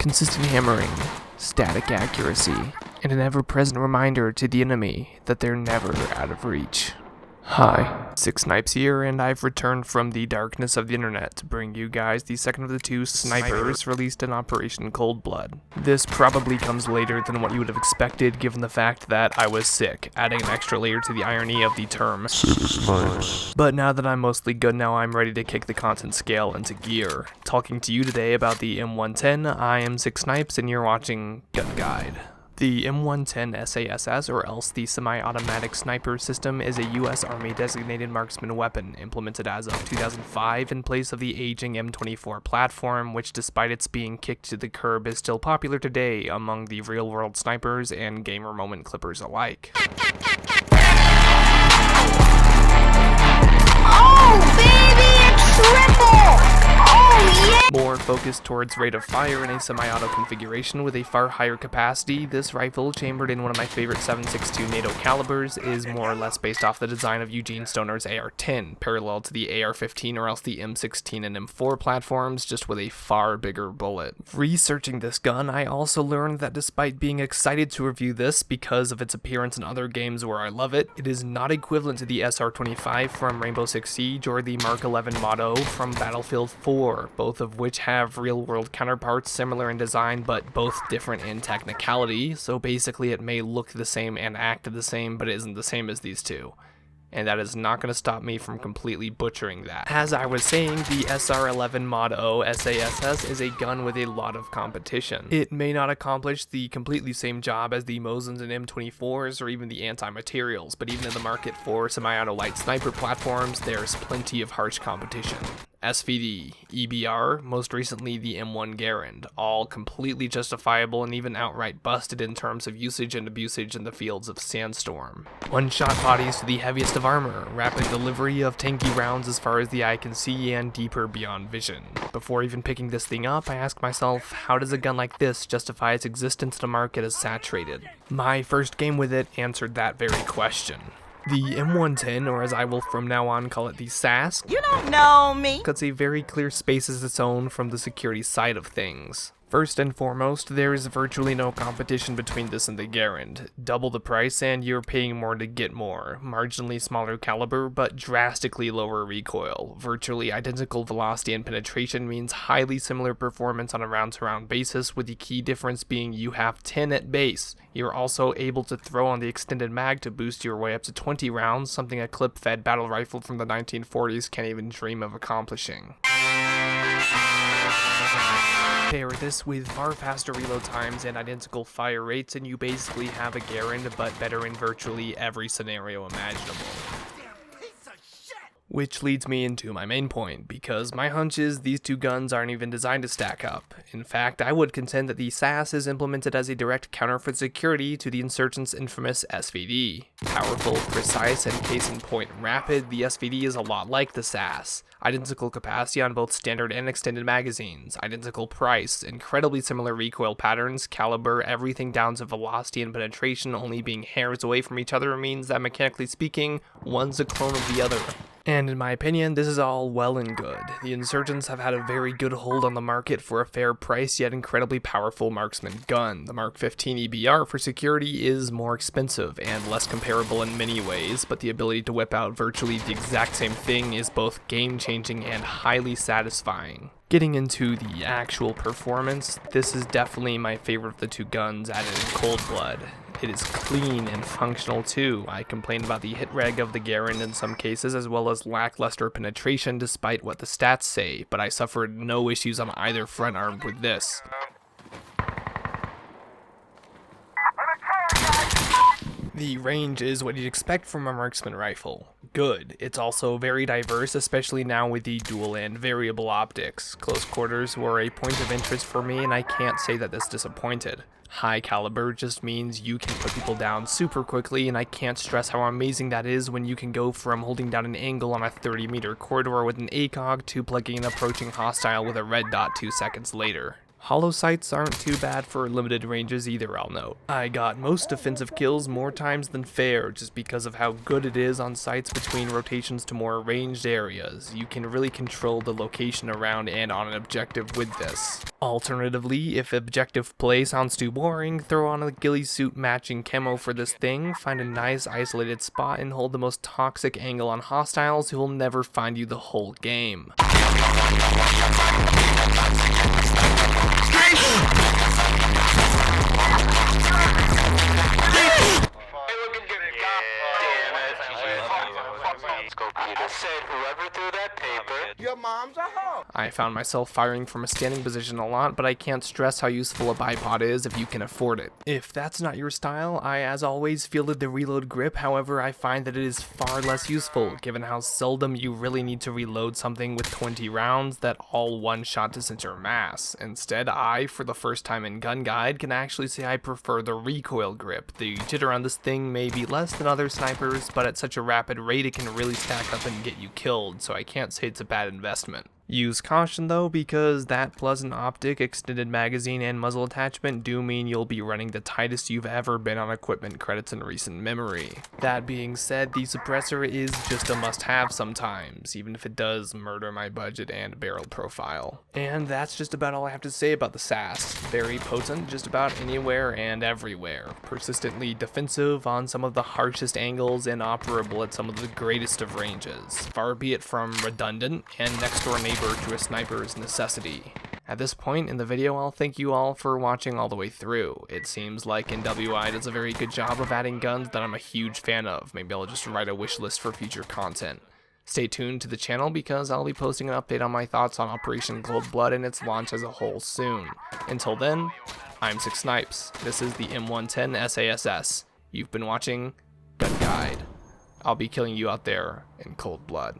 Consistent hammering, static accuracy, and an ever-present reminder to the enemy that they're never out of reach. Hi, Six Snipes here, and I've returned from the darkness of the internet to bring you guys the second of the two snipers released in Operation Cold Blood. This probably comes later than what you would have expected given the fact that I was sick, adding an extra layer to the irony of the term. But now that I'm mostly good now, I'm ready to kick the content scale into gear. Talking to you today about the M110, I am Six Snipes and you're watching Gun Guide. The M110 SASS, or else the Semi-Automatic Sniper System, is a U.S. Army designated marksman weapon implemented as of 2005 in place of the aging M24 platform, which despite its being kicked to the curb is still popular today among the real-world snipers and gamer moment clippers alike. Oh baby, a triple! Oh yeah! More focused towards rate of fire in a semi-auto configuration with a far higher capacity, this rifle, chambered in one of my favorite 7.62 NATO calibers, is more or less based off the design of Eugene Stoner's AR-10, parallel to the AR-15 or else the M16 and M4 platforms, just with a far bigger bullet. Researching this gun, I also learned that despite being excited to review this because of its appearance in other games where I love it, it is not equivalent to the SR-25 from Rainbow Six Siege or the Mark 11 Motto from Battlefield 4, both of which have real-world counterparts similar in design but both different in technicality, so basically it may look the same and act the same but it isn't the same as these two. And that is not going to stop me from completely butchering that. As I was saying, the SR-11 Mod-O SASS is a gun with a lot of competition. It may not accomplish the completely same job as the Mosins and M24s or even the anti-materials, but even in the market for semi-auto light sniper platforms, there's plenty of harsh competition. SVD, EBR, most recently the M1 Garand, all completely justifiable and even outright busted in terms of usage and abusage in the fields of Sandstorm. One-shot bodies to the heaviest of armor, rapid delivery of tanky rounds as far as the eye can see, and deeper beyond vision. Before even picking this thing up, I ask myself, how does a gun like this justify its existence in a market as saturated? My first game with it answered that very question. The M110, or as I will from now on call it the SASS, You don't know me! cuts a very clear space as its own from the security side of things. First and foremost, there is virtually no competition between this and the Garand. Double the price and you're paying more to get more. Marginally smaller caliber, but drastically lower recoil. Virtually identical velocity and penetration means highly similar performance on a round-to-round basis, with the key difference being you have 10 at base. You're also able to throw on the extended mag to boost your way up to 20 rounds, something a clip-fed battle rifle from the 1940s can't even dream of accomplishing. Pair this with far faster reload times and identical fire rates and you basically have a Garand, but better in virtually every scenario imaginable. Which leads me into my main point, because my hunch is these two guns aren't even designed to stack up. In fact, I would contend that the SASS is implemented as a direct counter for security to the Insurgent's infamous SVD. Powerful, precise, and case-in-point rapid, the SVD is a lot like the SASS. Identical capacity on both standard and extended magazines, identical price, incredibly similar recoil patterns, caliber, everything down to velocity and penetration only being hairs away from each other means that mechanically speaking, one's a clone of the other. And in my opinion, this is all well and good. The Insurgents have had a very good hold on the market for a fair price yet incredibly powerful marksman gun. The Mark 15 EBR for security is more expensive and less comparable in many ways, but the ability to whip out virtually the exact same thing is both game-changing and highly satisfying. Getting into the actual performance, this is definitely my favorite of the two guns added in Cold Blood. It is clean and functional too. I complain about the hit reg of the Garand in some cases, as well as lackluster penetration despite what the stats say, but I suffered no issues on either front armed with this. The range is what you'd expect from a marksman rifle. Good. It's also very diverse, especially now with the dual and variable optics. Close quarters were a point of interest for me, and I can't say that this disappointed. High caliber just means you can put people down super quickly, and I can't stress how amazing that is when you can go from holding down an angle on a 30-meter corridor with an ACOG to plugging an approaching hostile with a red dot 2 seconds later. Hollow sights aren't too bad for limited ranges either, I'll note. I got most defensive kills more times than fair just because of how good it is on sights between rotations to more ranged areas. You can really control the location around and on an objective with this. Alternatively, if objective play sounds too boring, throw on a ghillie suit matching camo for this thing, find a nice isolated spot and hold the most toxic angle on hostiles who will never find you the whole game. I found myself firing from a standing position a lot, but I can't stress how useful a bipod is if you can afford it. If that's not your style, I as always fielded the reload grip, however I find that it is far less useful given how seldom you really need to reload something with 20 rounds that all one shot to center mass. Instead, I, for the first time in Gun Guide, can actually say I prefer the recoil grip. The jitter on this thing may be less than other snipers, but at such a rapid rate it can really stack up and get you killed, so I can't say it's a bad investment. Use caution though, because that pleasant optic, extended magazine, and muzzle attachment do mean you'll be running the tightest you've ever been on equipment credits in recent memory. That being said, the suppressor is just a must-have sometimes, even if it does murder my budget and barrel profile. And that's just about all I have to say about the SASS. Very potent just about anywhere and everywhere. Persistently defensive on some of the harshest angles and operable at some of the greatest of ranges. Far be it from redundant and next door neighbor to a sniper's necessity. At this point in the video, I'll thank you all for watching all the way through. It seems like NWI does a very good job of adding guns that I'm a huge fan of. Maybe I'll just write a wish list for future content. Stay tuned to the channel because I'll be posting an update on my thoughts on Operation Cold Blood and its launch as a whole soon. Until then, I'm Six Snipes. This is the M110 SASS. You've been watching Gun Guide. I'll be killing you out there in cold blood.